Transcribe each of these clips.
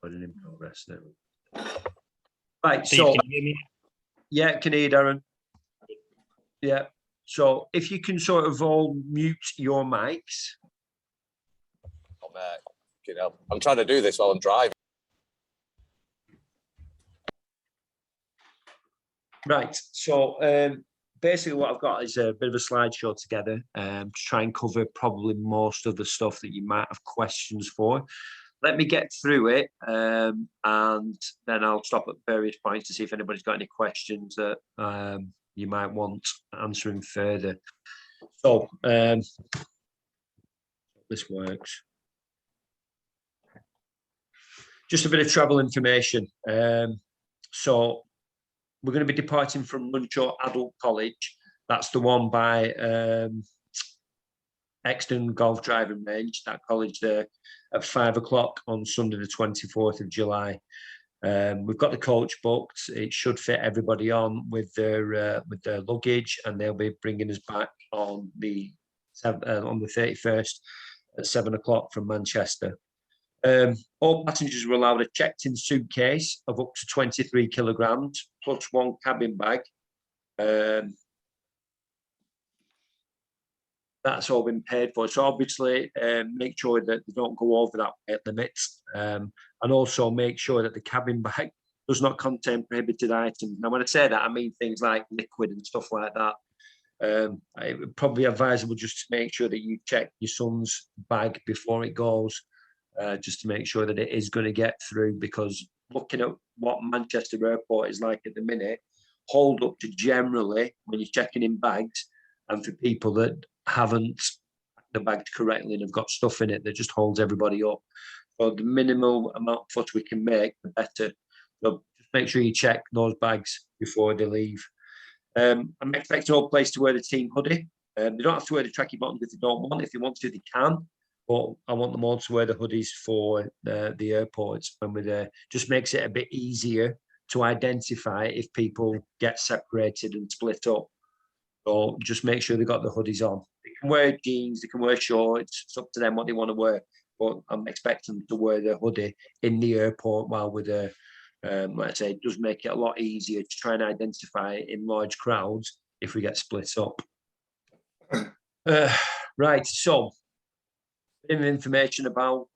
Putting in progress now. Right, Steve, so can you hear me? yeah, can hear you, Darren. Yeah. So if you can sort of all mute your mics. I'm trying to do this while I'm driving. Right. So basically what I've got is a bit of a slideshow together to try and cover probably most of the stuff that you might have questions for. Let me get through it and then I'll stop at various points to see if anybody's got any questions that you might want answering further. So this works. Just a bit of travel information. So we're going to be departing from Runcho Adult College. That's the one by Exton Golf Driving Range, that college there, at 5 o'clock on Sunday, the 24th of July. We've got the coach booked. It should fit everybody on with their luggage, and they'll be bringing us back on the 31st at 7 o'clock from Manchester. All passengers were allowed a checked-in suitcase of up to 23 kilograms plus one cabin bag. That's all been paid for. So obviously, make sure that they don't go over that weight limit, and also make sure that the cabin bag does not contain prohibited items. Now, when I say that, I mean things like liquid and stuff like that. It would probably be advisable just to make sure that you check your son's bag before it goes, just to make sure that it is going to get through, because looking at what Manchester Airport is like at the minute, hold up to generally when you're checking in bags, and for people that haven't the bagged correctly and have got stuff in it that just holds everybody up. So the minimal amount of fuss we can make, the better. So just make sure you check those bags before they leave. I'm expecting all players to wear the team hoodie. They don't have to wear the tracky bottoms if they don't want. If they want to, they can. But I want them all to wear the hoodies for the airports when we're there. Just makes it a bit easier to identify if people get separated and split up. So just make sure they've got the hoodies on. They can wear jeans, they can wear shorts. It's up to them what they want to wear. But I'm expecting them to wear the hoodie in the airport while we're there. Like I say, it does make it a lot easier to try and identify in large crowds if we get split up. Right, so information about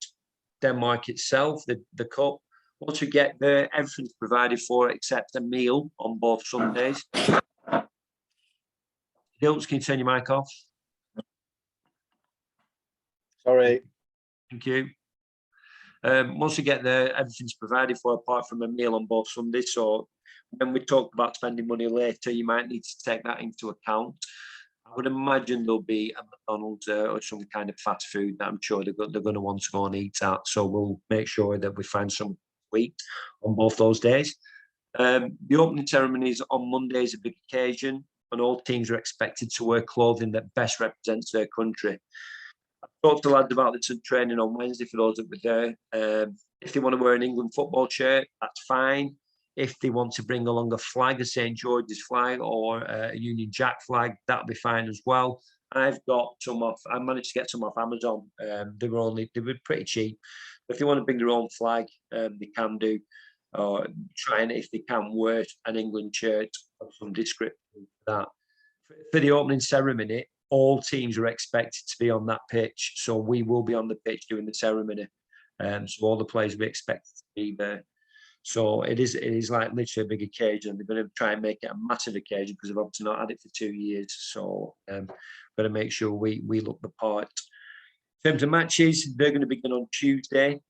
Denmark itself, the cup. Once we get there, everything's provided for except a meal on both Sundays. Dilts, can you turn your mic off? Sorry. Thank you. Once we get there, everything's provided for apart from a meal on both Sundays. So when we talk about spending money later, you might need to take that into account. I would imagine there'll be a McDonald's or some kind of fast food that I'm sure they're going to want to go and eat at. So we'll make sure that we find some to eat on both those days. The opening ceremony is on Monday, is a big occasion, and all teams are expected to wear clothing that best represents their country. I talked to lads about this in training on Wednesday for those that were there. If they want to wear an England football shirt, that's fine. If they want to bring along a flag, a St. George's flag or a Union Jack flag, that'll be fine as well. I've got some off. I managed to get some off Amazon. They were pretty cheap. If they want to bring their own flag, they can do. Or try and, if they can, wear an England shirt of some description for that. For the opening ceremony, all teams are expected to be on that pitch, so we will be on the pitch doing the ceremony. So all the players will be expected to be there. So it is like literally a big occasion. They're going to try and make it a massive occasion because they've obviously not had it for 2 years. So got to make sure we look the part. In terms of matches, they're going to begin on Tuesday.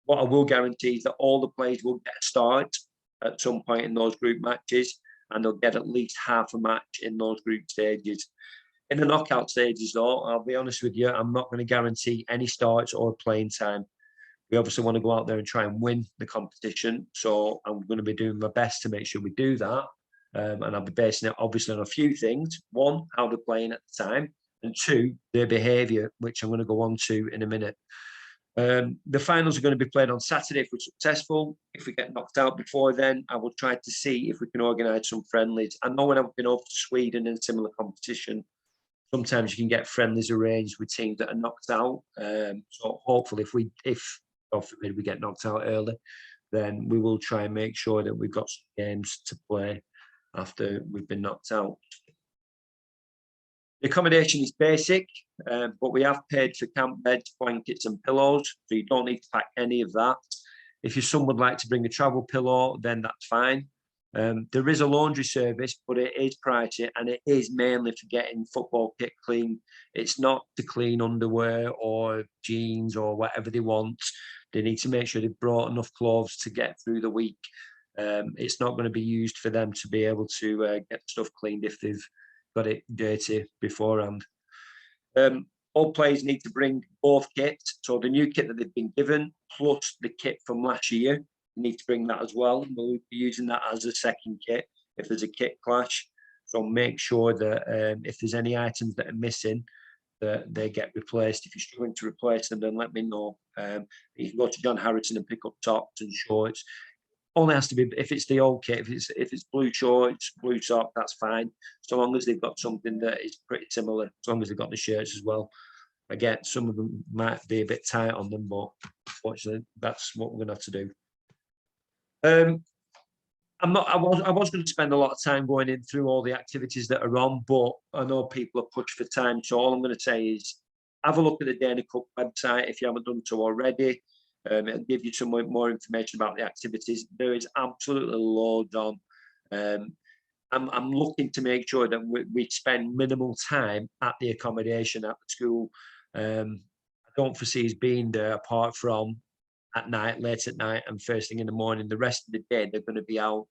What I will guarantee is that all the players will get a start at some point in those group matches, and they'll get at least half a match in those group stages. In the knockout stages, though, I'll be honest with you, I'm not going to guarantee any starts or playing time. We obviously want to go out there and try and win the competition, so I'm going to be doing my best to make sure we do that. And I'll be basing it obviously on a few things. One, how they're playing at the time, and two, their behaviour, which I'm going to go on to in a minute. The finals are going to be played on Saturday if we're successful. If we get knocked out before then, I will try to see if we can organise some friendlies. I know when I've been over to Sweden in a similar competition, sometimes you can get friendlies arranged with teams that are knocked out. So hopefully, if God forbid we get knocked out early, then we will try and make sure that we've got some games to play after we've been knocked out. The accommodation is basic, but we have paid for camp beds, blankets and pillows, so you don't need to pack any of that. If your son would like to bring a travel pillow, then that's fine. There is a laundry service, but it is pricey, and it is mainly for getting football kit clean. It's not to clean underwear or jeans or whatever they want. They need to make sure they've brought enough clothes to get through the week. It's not going to be used for them to be able to get stuff cleaned if they've got it dirty beforehand. All players need to bring both kits, so the new kit that they've been given plus the kit from last year. You need to bring that as well. We'll be using that as a second kit if there's a kit clash. So make sure that if there's any items that are missing, that they get replaced. If you're struggling to replace them, then let me know. You can go to John Harrison and pick up tops and shorts. Only has to be if it's the old kit. If it's blue shorts, blue sock, that's fine. So long as they've got something that is pretty similar. As long as they've got the shirts as well. Again, some of them might be a bit tight on them, but unfortunately, that's what we're going to have to do. I was going to spend a lot of time going in through all the activities that are on, but I know people are pushed for time. So all I'm going to say is have a look at the Dana Cup website if you haven't done so already. It'll give you some more information about the activities. There is absolutely loads on. I'm looking to make sure that we spend minimal time at the accommodation at the school. I don't foresee us being there apart from at night, late at night and first thing in the morning. The rest of the day, they're going to be out.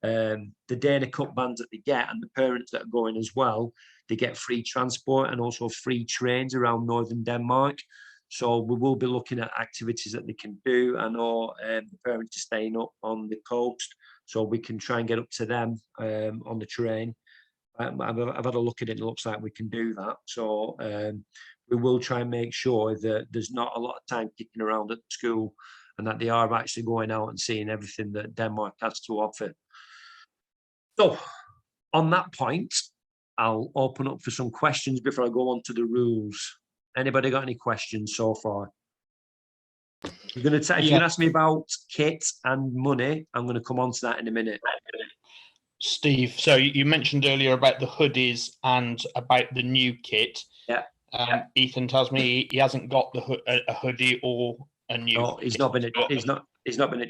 The Dana Cup bands that they get and the parents that are going as well, they get free transport and also free trains around northern Denmark. So we will be looking at activities that they can do. I know the parents are staying up on the coast, so we can try and get up to them on the train. I've had a look at it. It looks like we can do that. So we will try and make sure that there's not a lot of time kicking around at the school and that they are actually going out and seeing everything that Denmark has to offer. So on that point, I'll open up for some questions before I go on to the rules. Anybody got any questions so far? You're going to you can ask me about kit and money. I'm going to come on to that in a minute. Steve, so you mentioned earlier about the hoodies and about the new kit. Yeah. Ethan tells me he hasn't got a hoodie or a new. No, he's not been at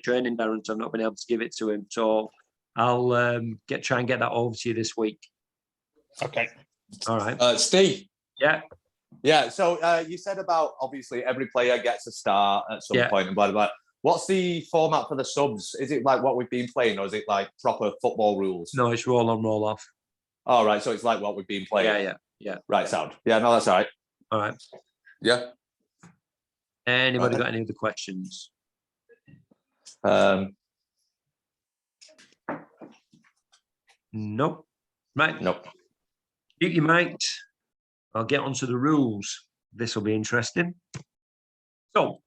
training, Darren. So I've not been able to give it to him. So I'll try and get that over to you this week. Okay. All right. Steve. Yeah. Yeah. So you said about obviously every player gets a start at some point and blah, blah, blah. What's the format for the subs? Is it like what we've been playing or is it like proper football rules? No, it's roll on, roll off. All right. So it's like what we've been playing. Yeah. Right. Sound. Yeah. No, that's all right. All right. Yeah. Anybody got any other questions? Nope. Right. Nope. You might. I'll get onto the rules. This will be interesting. So,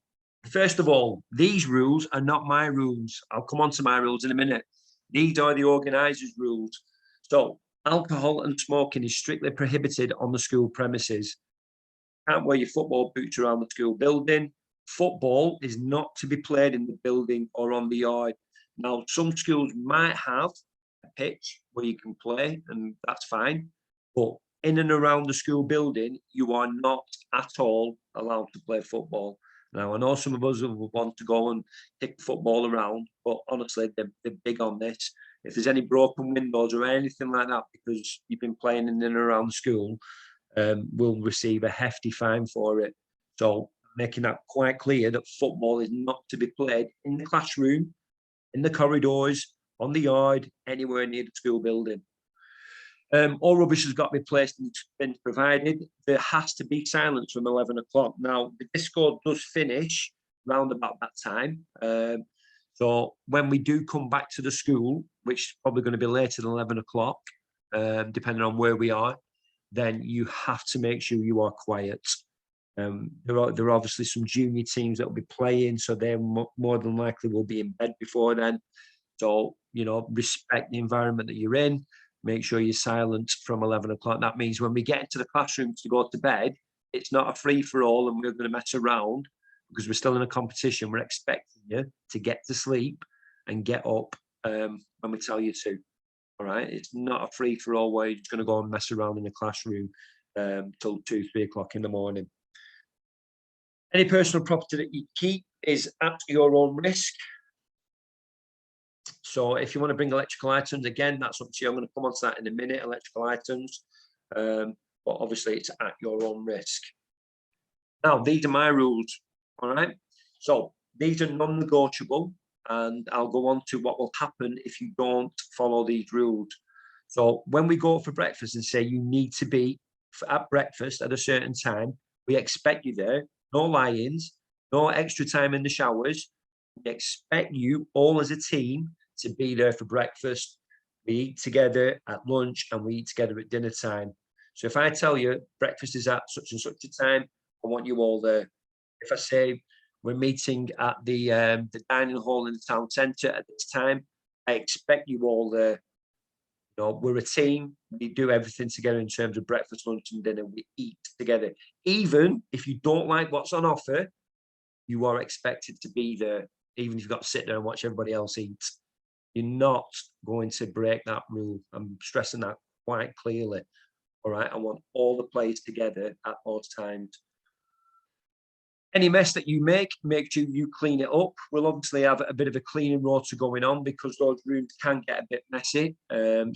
first of all, these rules are not my rules. I'll come on to my rules in a minute. These are the organisers' rules. So, alcohol and smoking is strictly prohibited on the school premises. Can't wear your football boots around the school building. Football is not to be played in the building or on the yard. Now, some schools might have a pitch where you can play, and that's fine. But in and around the school building, you are not at all allowed to play football. Now, I know some of us will want to go and kick the football around, but honestly, they're big on this. If there's any broken windows or anything like that, because you've been playing in and around the school, we'll receive a hefty fine for it. So making that quite clear that football is not to be played in the classroom, in the corridors, on the yard, anywhere near the school building. All rubbish has got to be placed and been provided. There has to be silence from 11 o'clock. Now, the disco does finish round about that time. So when we do come back to the school, which is probably going to be later than 11 o'clock, depending on where we are, then you have to make sure you are quiet. There are obviously some junior teams that will be playing, so they more than likely will be in bed before then. So, respect the environment that you're in. Make sure you're silent from 11 o'clock. That means when we get into the classrooms to go to bed, it's not a free-for-all and we're going to mess around. because we're still in a competition. We're expecting you to get to sleep and get up when we tell you to. All right, it's not a free for all where you're just going to go and mess around in the classroom till 2, 3 o'clock in the morning. Any personal property that you keep is at your own risk. So if you want to bring electrical items, again, that's up to you. I'm going to come on to that in a minute, electrical items. But obviously it's at your own risk. Now, these are my rules, all right? So these are non-negotiable, and I'll go on to what will happen if you don't follow these rules. So when we go for breakfast and say you need to be at breakfast at a certain time, we expect you there, no lie-ins, no extra time in the showers. We expect you all as a team to be there for breakfast. We eat together at lunch and we eat together at dinner time. So if I tell you breakfast is at such and such a time, I want you all there. If I say we're meeting at the dining hall in the town centre at this time, I expect you all there. You know, we're a team. We do everything together in terms of breakfast, lunch, and dinner. We eat together. Even if you don't like what's on offer, you are expected to be there. Even if you've got to sit there and watch everybody else eat, you're not going to break that rule. I'm stressing that quite clearly. All right, I want all the players together at those times. Any mess that you make sure you clean it up. We'll obviously have a bit of a cleaning rota going on because those rooms can get a bit messy. And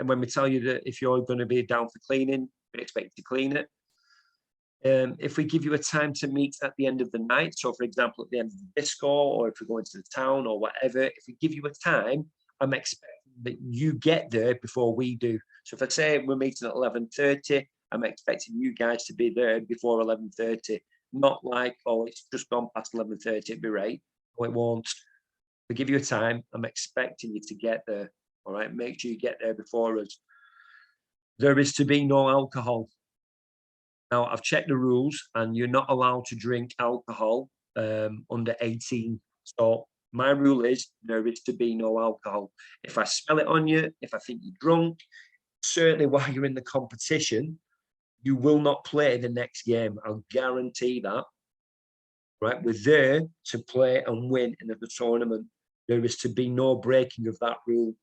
when we tell you that if you're going to be down for cleaning, we expect you to clean it. If we give you a time to meet at the end of the night, so for example, at the end of the disco, or if we're going to the town or whatever, if we give you a time, I'm expecting that you get there before we do. So if I say we're meeting at 11:30, I'm expecting you guys to be there before 11:30. Not like, oh, it's just gone past 11:30, it'd be right. No, it won't. If we give you a time, I'm expecting you to get there. All right, make sure you get there before us. There is to be no alcohol. Now, I've checked the rules and you're not allowed to drink alcohol under 18. So my rule is there is to be no alcohol. If I smell it on you, if I think you're drunk, certainly while you're in the competition, you will not play the next game. I'll guarantee that. Right? We're there to play and win in the tournament. There is to be no breaking of that rule.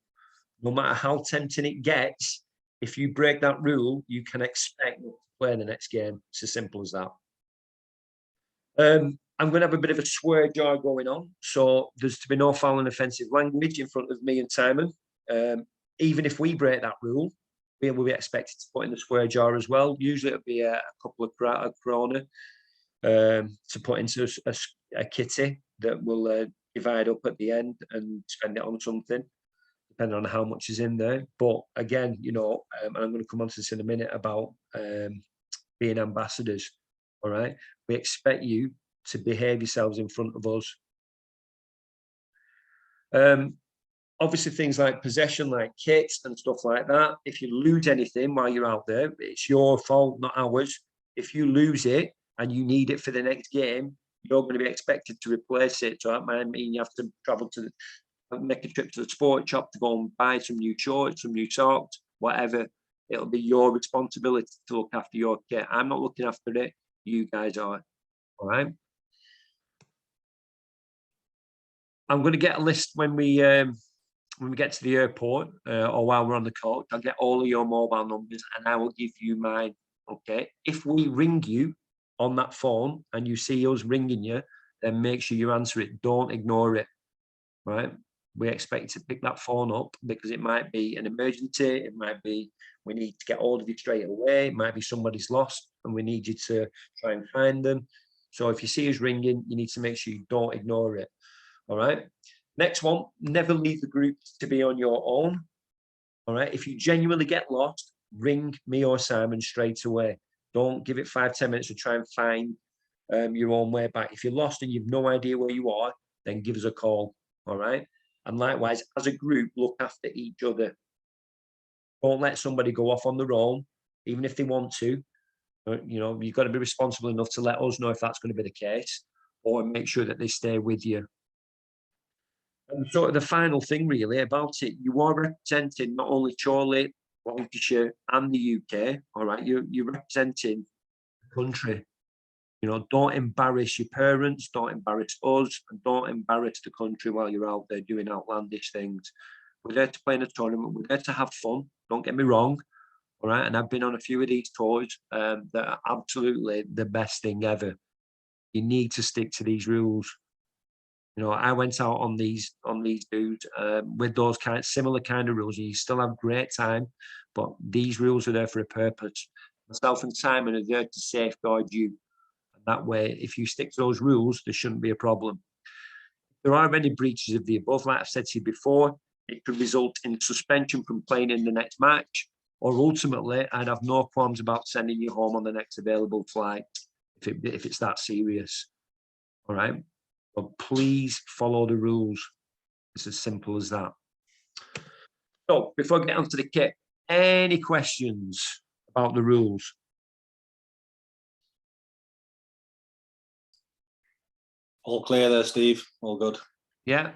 No matter how tempting it gets, if you break that rule, you can expect not to play the next game. It's as simple as that. I'm going to have a bit of a swear jar going on. So there's to be no foul and offensive language in front of me and Simon. Even if we break that rule, we will be expected to put in the swear jar as well. Usually it'll be a couple of krona to put into a kitty that will divide up at the end and spend it on something, depending on how much is in there. But again, you know, and I'm going to come on to this in a minute about being ambassadors. All right, we expect you to behave yourselves in front of us. Obviously, things like possession, like kits and stuff like that. If you lose anything while you're out there, it's your fault, not ours. If you lose it and you need it for the next game, you're going to be expected to replace it. So that might mean you have to travel to make a trip to the sports shop to go and buy some new shorts, some new socks, whatever. It'll be your responsibility to look after your kit. I'm not looking after it. You guys are. All right. I'm going to get a list when we get to the airport or while we're on the coach. I'll get all of your mobile numbers and I will give you mine. Okay. If we ring you on that phone and you see us ringing you, then make sure you answer it. Don't ignore it. Right. We expect you to pick that phone up because it might be an emergency. It might be we need to get hold of you straight away. It might be somebody's lost and we need you to try and find them. So if you see us ringing, you need to make sure you don't ignore it. All right. Next one, never leave the group to be on your own. All right. If you genuinely get lost, ring me or Simon straight away. Don't give it 5-10 minutes to try and find your own way back. If you're lost and you've no idea where you are, then give us a call. All right. And likewise, as a group, look after each other. Don't let somebody go off on their own, even if they want to. You know, you've got to be responsible enough to let us know if that's going to be the case, or make sure that they stay with you. And sort of the final thing really about it, you are representing not only Chorley, Lancashire and the UK, all right? You're representing the country. You know, don't embarrass your parents, don't embarrass us, and don't embarrass the country while you're out there doing outlandish things. We're there to play in a tournament. We're there to have fun. Don't get me wrong. All right. And I've been on a few of these tours that are absolutely the best thing ever. You need to stick to these rules. You know, I went out on these dudes with those similar kind of rules. You still have great time, but these rules are there for a purpose. Myself and Simon are there to safeguard you. And that way, if you stick to those rules, there shouldn't be a problem. If there are any breaches of the above, like I've said to you before, it could result in suspension from playing in the next match, or ultimately, I'd have no qualms about sending you home on the next available flight if it's that serious. All right. But please follow the rules. It's as simple as that. So before I get onto the kit, any questions about the rules? All clear there, Steve. All good. Yeah.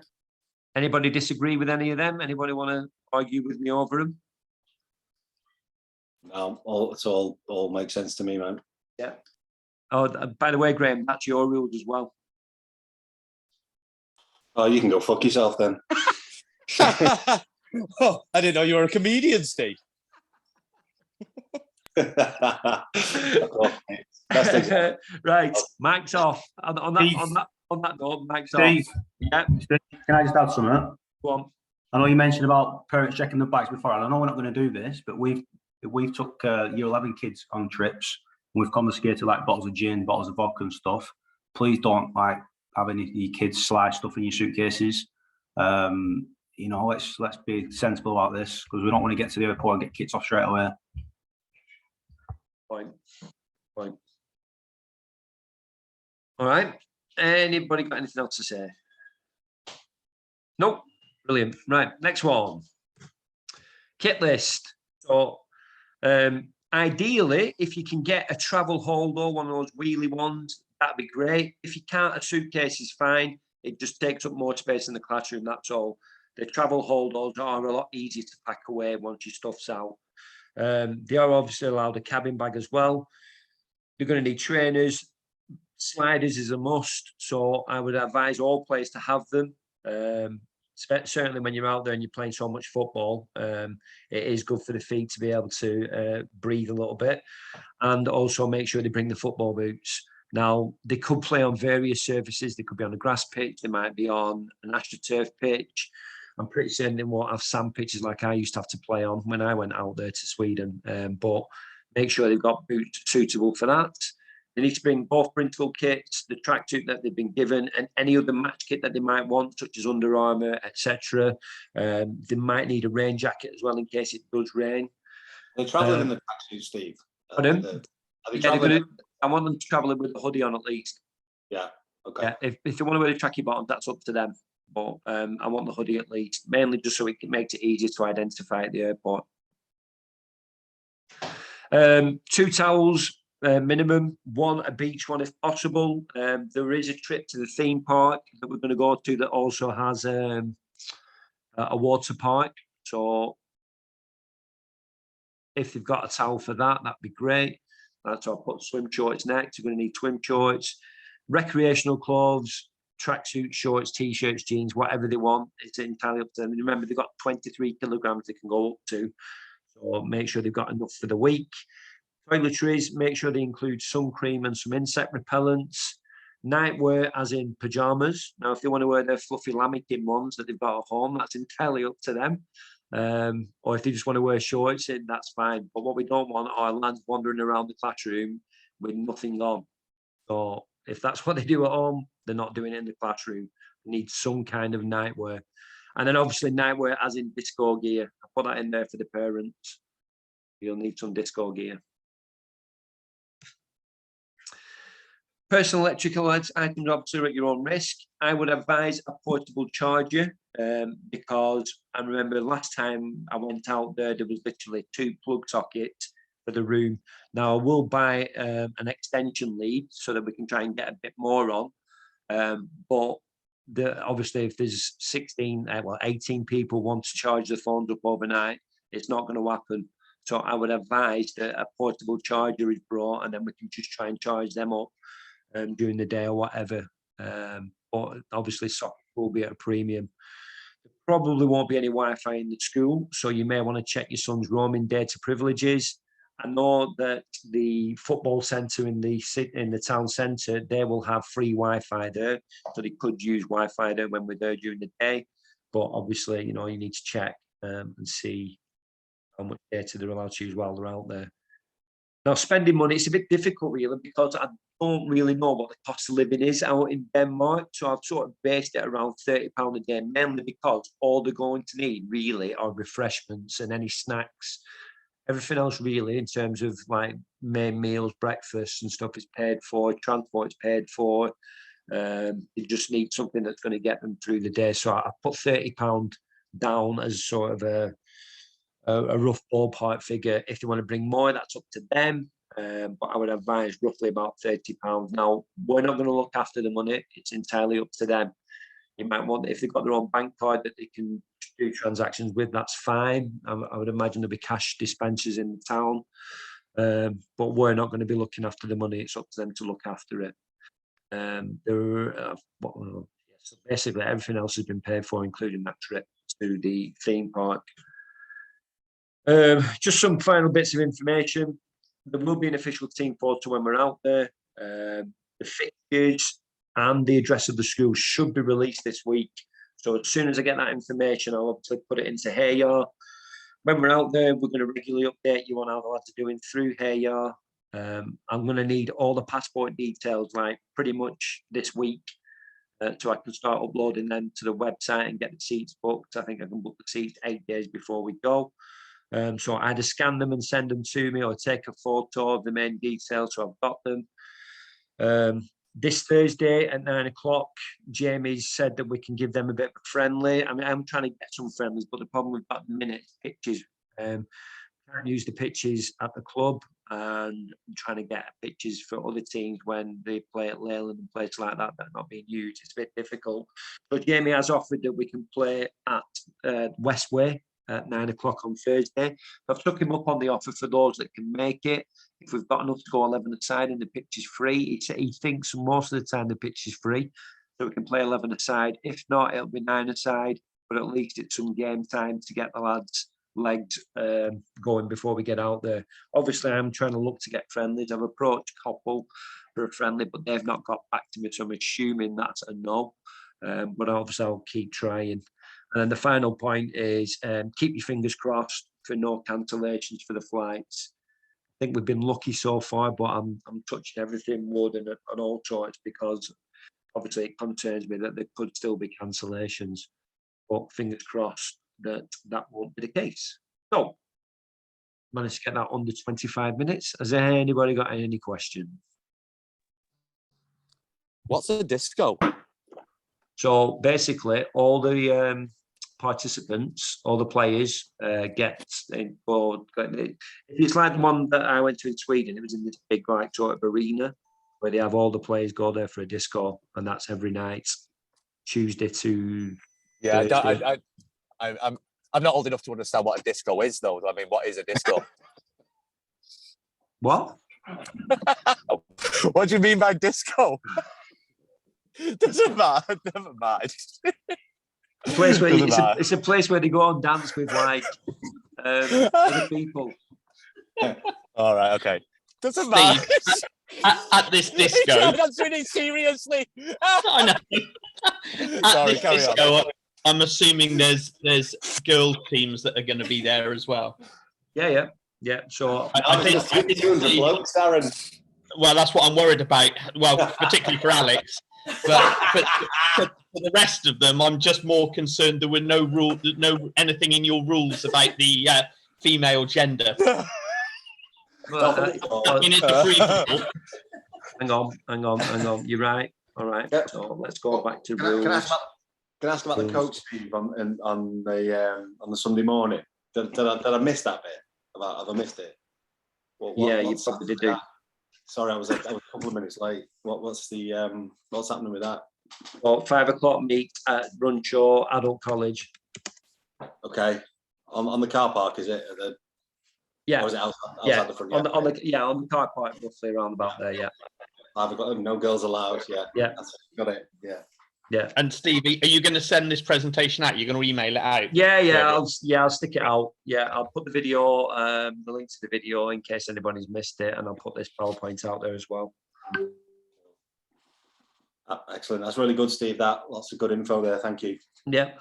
Anybody disagree with any of them? Anybody want to argue with me over them? No, it's all makes sense to me, man. Yeah. Oh, by the way, Graham, that's your rules as well. Oh, you can go fuck yourself then. Oh, I didn't know you were a comedian, Steve. Right, mic's off. On that note, mic's Steve, off. Yeah, can I just add something? go on. I know you mentioned about parents checking the bags before, and I know we're not going to do this, but we've took year 11 kids on trips, and we've confiscated like bottles of gin, bottles of vodka and stuff. Please don't like have any of your kids slide stuff in your suitcases. You know, let's be sensible about this, because we don't want to get to the airport and get kicked off straight away. Point. All right. Anybody got anything else to say? Nope. Brilliant. Right. Next one. Kit list. So, ideally, if you can get a travel holder, one of those wheelie ones, that'd be great. If you can't, a suitcase is fine. It just takes up more space in the classroom. That's all. The travel holders are a lot easier to pack away once your stuff's out. They are obviously allowed a cabin bag as well. You're going to need trainers. Sliders is a must. So I would advise all players to have them. Certainly when you're out there and you're playing so much football, it is good for the feet to be able to breathe a little bit. And also make sure they bring the football boots. Now, they could play on various surfaces. They could be on a grass pitch. They might be on an AstroTurf pitch. I'm pretty certain they won't have sand pitches like I used to have to play on when I went out there to Sweden. But make sure they've got boots suitable for that. They need to bring both printable kits, the tracksuit that they've been given, and any other match kit that they might want, such as Under Armour, etc. They might need a rain jacket as well in case it does rain. They're traveling in the tracksuit, Steve. Pardon? Are they traveling? I want them to travel with a hoodie on at least. Yeah. Okay. Yeah, if they want to wear the tracky bottom, that's up to them. But I want the hoodie at least, mainly just so it makes it easier to identify at the airport. 2 towels minimum, 1 a beach one if possible. There is a trip to the theme park that we're going to go to that also has a water park. So if they've got a towel for that, that'd be great. That's why I put swim shorts next. You're going to need swim shorts, recreational clothes, tracksuit, shorts, t-shirts, jeans, whatever they want. It's entirely up to them. And remember, they've got 23 kilograms they can go up to. So make sure they've got enough for the week. Toiletries, make sure they include sun cream and some insect repellents. Nightwear, as in pajamas. Now, if they want to wear their fluffy lamington ones that they've got at home, that's entirely up to them. Or if they just want to wear shorts, that's fine. But what we don't want are lads wandering around the classroom with nothing on. So if that's what they do at home, they're not doing it in the classroom. They need some kind of nightwear. And then obviously nightwear as in disco gear. I put that in there for the parents. You'll need some disco gear. Personal electrical items, obviously, at your own risk. I would advise a portable charger because I remember last time I went out there was literally 2 plug sockets for the room. Now, I will buy an extension lead so that we can try and get a bit more on. But obviously, if there's 18 people want to charge their phones up overnight, it's not going to happen. So I would advise that a portable charger is brought and then we can just try and charge them up. during the day or whatever. But obviously soccer will be at a premium. There probably won't be any Wi-Fi in the school, so you may want to check your son's roaming data privileges. I know that the football centre in the town centre, they will have free Wi-Fi there, so they could use Wi-Fi there when we're there during the day. But obviously, you need to check and see how much data they're allowed to use while they're out there. Now, spending money, it's a bit difficult really, because I don't really know what the cost of living is out in Denmark. So I've sort of based it around £30 a day, mainly because all they're going to need really are refreshments and any snacks. Everything else really, in terms of like main meals, breakfast and stuff, is paid for. Transport is paid for. You just need something that's going to get them through the day. So I put £30 down as sort of a rough ballpark figure. If they want to bring more, that's up to them. But I would advise roughly about £30. Now, we're not going to look after the money. It's entirely up to them. You might want, if they've got their own bank card that they can do transactions with, that's fine. I would imagine there'll be cash dispensers in the town. But we're not going to be looking after the money. It's up to them to look after it. So basically, everything else has been paid for, including that trip to the theme park. Just some final bits of information. There will be an official team photo when we're out there. The fixtures and the address of the school should be released this week. So as soon as I get that information, I'll obviously put it into Hayar. When we're out there, we're going to regularly update you on how the lads are doing through Hayar. I'm going to need all the passport details, like pretty much this week, so I can start uploading them to the website and get the seats booked. I think I can book the seats 8 days before we go. So I either scan them and send them to me, or take a photo of the main details so I've got them. This Thursday at 9 o'clock, Jamie said that we can give them a bit of a friendly. I mean, I'm trying to get some friendlies, but the problem we've got at the minute is pitches. Can't use the pitches at the club, and I'm trying to get pitches for other teams when they play at Leyland and places like that that are not being used. It's a bit difficult. So Jamie has offered that we can play at Westway at 9 o'clock on Thursday. I've took him up on the offer for those that can make it. If we've got enough to go 11 aside and the pitch is free, he thinks most of the time the pitch is free, so we can play 11 aside. If not, it'll be 9 aside, but at least it's some game time to get the lads' legs going before we get out there. Obviously, I'm trying to look to get friendlies. I've approached Coppell for a friendly, but they've not got back to me, so I'm assuming that's a no. But obviously, I'll keep trying. And then the final point is keep your fingers crossed for no cancellations for the flights. I think we've been lucky so far, but I'm touching everything wood and all sorts, because obviously it concerns me that there could still be cancellations. But fingers crossed that won't be the case. So, managed to get that under 25 minutes. Has anybody got any questions? What's a disco? So basically, all the participants, all the players get involved. It's like the one that I went to in Sweden. It was in this big like sort of arena where they have all the players go there for a disco, and that's every night, Tuesday to Yeah, I'm not old enough to understand what a disco is, though. I mean, what is a disco? What? What do you mean by disco? Doesn't matter. Never mind. A place where it's a place where they go and dance with like other people. All right, okay. Doesn't matter. At this disco. I'm not doing it seriously. I know. Sorry, this carry disco, on. I'm assuming there's girl teams that are going to be there as well. Yeah. So I think 200 blokes, Darren. well, that's what I'm worried about. Well, particularly for Alex, but for the rest of them, I'm just more concerned there were no anything in your rules about the female gender. In it, hang on. You're right. All right. Yep. So let's go back to Can rules. I ask about the coach, Steve, on the Sunday morning? Did I miss that bit? Have I missed it? Yeah, you probably did. Sorry, I was a couple of minutes late. What's happening with that? Well, 5 o'clock meet at Runshaw Adult College. Okay, on the car park, is it? Yeah. Or is it outside the front? On the car park, roughly around about there. Yeah. I've got no girls allowed. Yeah. Yeah. Got it. Yeah. Yeah. And Steve, are you going to send this presentation out? You're going to email it out? Yeah. I'll stick it out. Yeah, I'll put the video, the link to the video in case anybody's missed it, and I'll put this PowerPoint out there as well. Excellent. That's really good, Steve. Lots of good info there. Thank you. Yeah.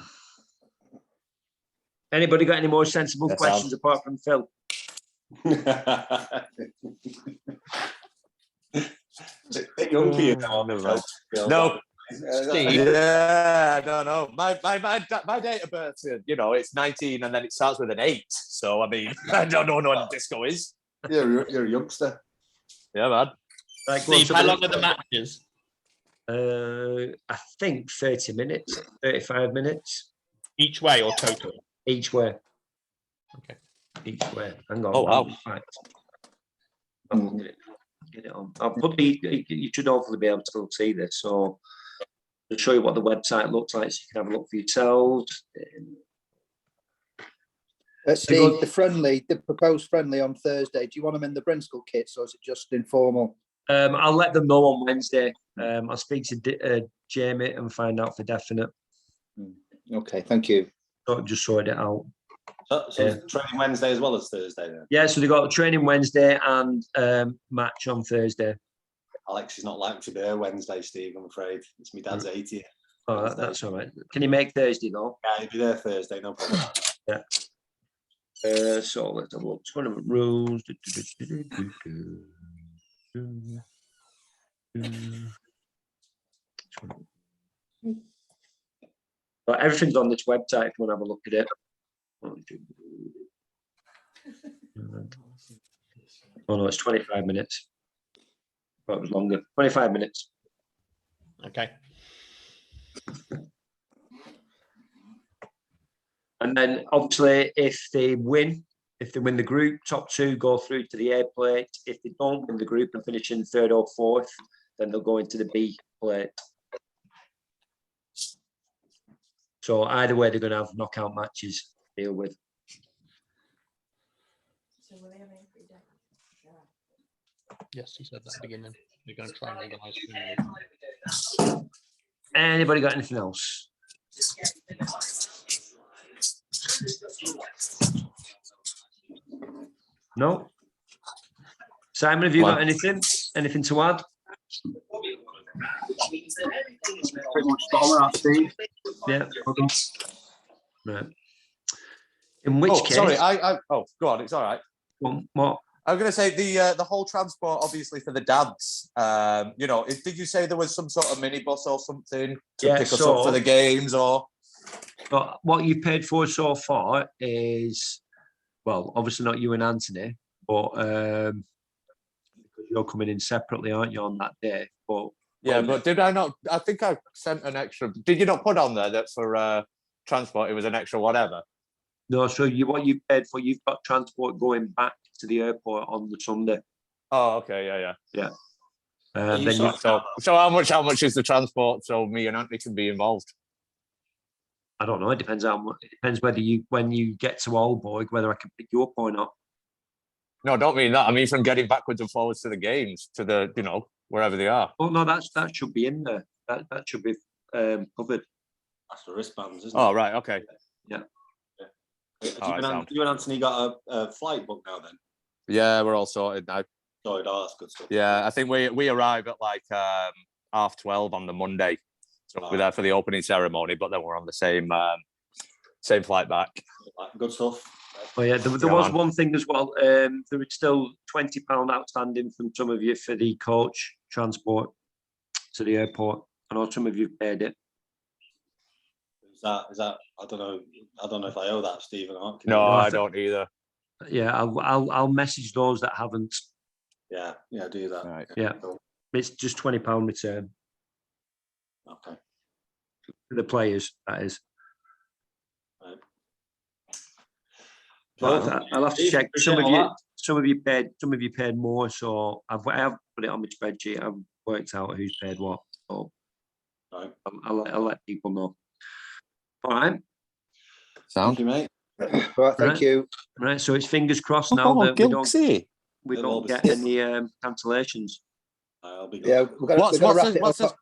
Anybody got any more sensible Yes, questions apart from Phil? Bit young for you now, No. Steve? Yeah, no. My date of birth, it's 19 and then it starts with an 8. So, I mean, I don't know what disco is. You're a youngster. Yeah, man. Right, go on, Steve, how long are the matches? I think 30 minutes, 35 minutes Each way or total? each way. Okay. Each way. Hang on. Oh, wow. Right. I'll get it on. I'll put you should hopefully be able to still see this. So I'll show you what the website looks like so you can have a look for yourselves. Steve, the proposed friendly on Thursday, do you want them in the Brinscall kits or is it just informal? I'll let them know on Wednesday. I'll speak to Jamie and find out for definite. Okay, thank you. So just sort it out. So training Wednesday as well as Thursday then? Yeah, so they got training Wednesday and match on Thursday. Alex is not likely to be there Wednesday, Steve, I'm afraid. It's my dad's 80th. Oh, that's all right. Can you make Thursday though? Yeah, he'll be there Thursday, no problem. Yeah. So let's have a look. Tournament rules. But everything's on this website if you want to have a look at it. Oh no, it's 25 minutes. Well, it was longer. 25 minutes. Okay. And then obviously if they win the group, top 2 go through to the A plate. If they don't win the group and finish in 3rd or 4th, then they'll go into the B plate. So either way, they're going to have knockout matches to deal with. Yes, he said that at the beginning. We're going to try and organise. Anybody got anything else? No? Simon, have you got anything? Anything to add? Pretty much spot on that, Steve. Yeah. Right. In which case, sorry. Go on. It's all right. What? I was going to say the whole transport, obviously for the dads. Did you say there was some sort of minibus or something to pick us up for the games, or? But what you paid for so far is, well, obviously not you and Anthony, but because you're coming in separately, aren't you, on that day? But yeah, but did I not? I think I sent an extra. Did you not put on there that for transport it was an extra whatever? No, so what you paid for, you've got transport going back to the airport on the Sunday. Oh, okay, yeah. Then So how much is the transport so me and Anthony can be involved? I don't know. It depends how much. It depends when you get to Aalborg, whether I can pick you up or not. No, don't mean that. I mean from getting backwards and forwards to the games, to the wherever they are. Oh no, that should be in there. That should be covered. That's the wristbands, isn't it? Oh, right, okay. Yeah. You and Anthony got a flight book now then? Yeah, we're all sorted now. Sorted, that's good stuff. Yeah, I think we arrive at like 12:30 on the Monday. So we're there for the opening ceremony, but then we're on the same flight back. Good stuff. Oh yeah, there was one thing as well. There was still £20 outstanding from some of you for the coach transport to the airport. I know some of you paid it. Is that? I don't know if I owe that, Stephen. Or not. No, I don't either. Yeah, I'll message those that haven't. Yeah, do that. Right. Yeah. Cool. It's just £20 return Okay. for the players. That is. Right. But I'll have to Steve, check. appreciate Some all of you paid more. So I have put it on my spreadsheet. I've worked out who's paid what. So Right. I'll let people know. All right. Thank you, mate. Right, thank you. Right. So it's fingers crossed now that we don't get any cancellations. I'll be Yeah, gone. we're gonna, What's we're gonna what's wrap the, it what's up. the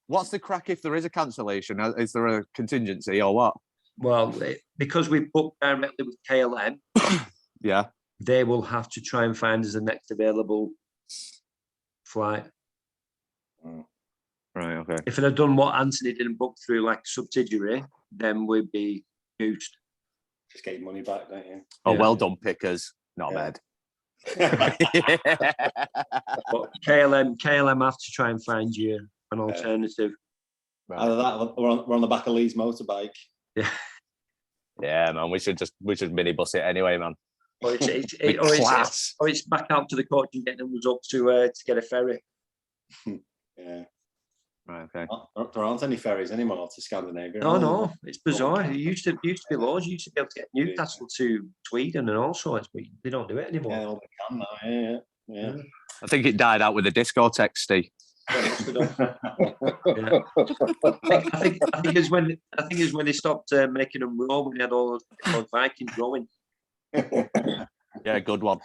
what's the crack if there is a cancellation? Is there a contingency or what? Well, because we booked directly with KLM, Yeah. they will have to try and find us the next available flight. Right. Okay. If it had done what Anthony didn't book through like a subsidiary, then we'd be goosed. Just get your money back, don't you? Oh, Yeah. well done, pickers. Not Yeah. bad. But KLM have to try and find you an alternative. Either that, or we're on the back of Lee's motorbike. Yeah, man. We should minibus it anyway, man. Or Be class. it's back out to the coach and getting us up to get a ferry. Yeah. Right. Okay. There aren't any ferries anymore to Scandinavia. No, are there? no, it's bizarre. It used to be loads. You used to be able to get Newcastle to Sweden and all sorts, but they don't do it anymore. Yeah, well, they can now. Yeah, yeah. I think it died out with the discotheque, Steve. I think it's when they stopped making them row when they had all those Vikings rowing. Yeah, good one.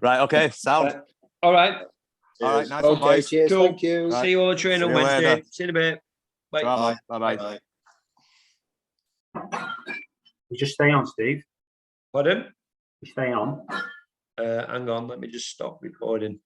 Right. Okay. Sound. All right. All right. Nice one, Okay, boys. cheers. Cool. Thank you. Right. See you on the train See on you Wednesday. later. See you in a bit. Bye. Bye. Bye. Bye. You just stay on, Steve. Pardon? You stay on. Hang on. Let me just stop recording.